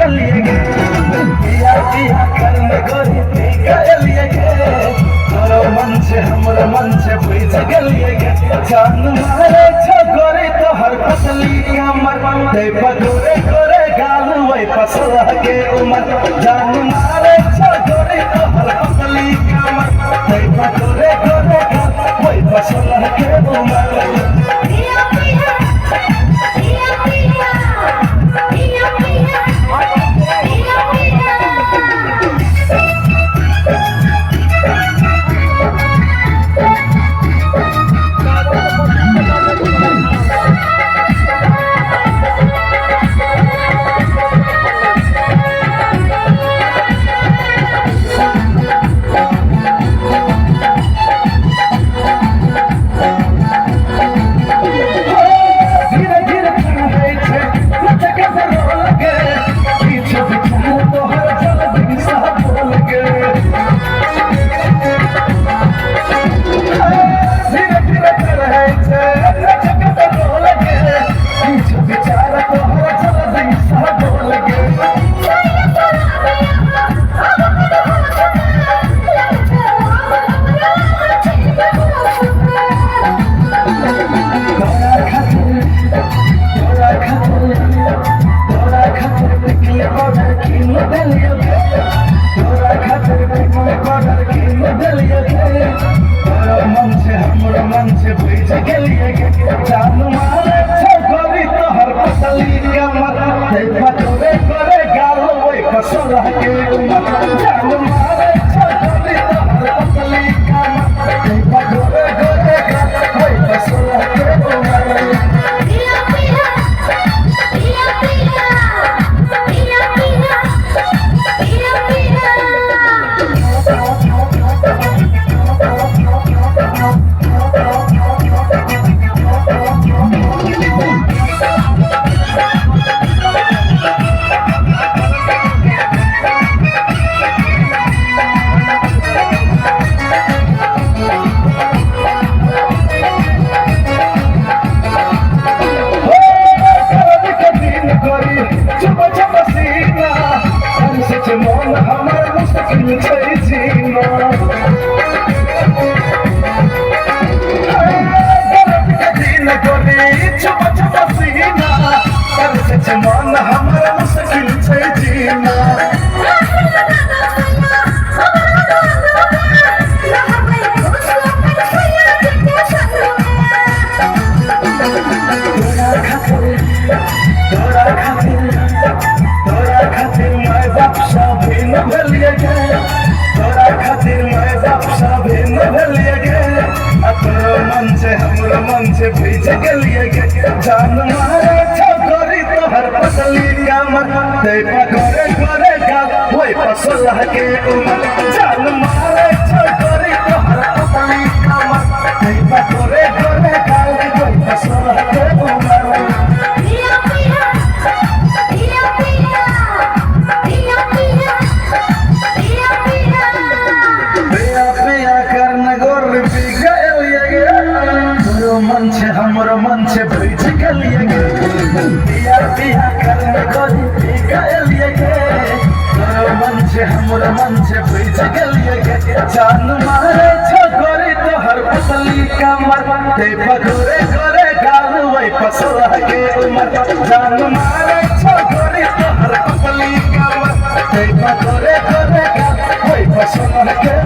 लिए गे पिया पिया करने गोरी पीका लिए गे तोरो मन से हमरो मन से बुझ गलिए गे जान मारे छोरी तो हर पसली कमर ते पगोरे गोरे गाल वही पसला के उमर जान मारे छोरी तो हर पसली कमर ते पगोरे गोरे गाल वही पसला के उमर जान मारे छोरी तो हर पसली कमर ते पगोरे गोरे गाल वही पसला के उमर जान मारे छोरी तो हर पसली कमर ते पगोरे गोरे गाल वही पसला के उमर पिया पिया पिया पिया पिया पिया पिया पिया पिया पिया करने गोरी पी गए मन से हमरो मन से बुझ गलिए गे पिया पिया करने गोरी पीका लिए गे तोरो मन से हमरो मन से बुझ गलिए गे जान मारे छोरी तो हर पसली कमर ते पगोरे गोरे गाल वही पसला के उमर जान मारे छोरी तो हर पसली कमर ते पगोरे गोरे गाल वही पसला के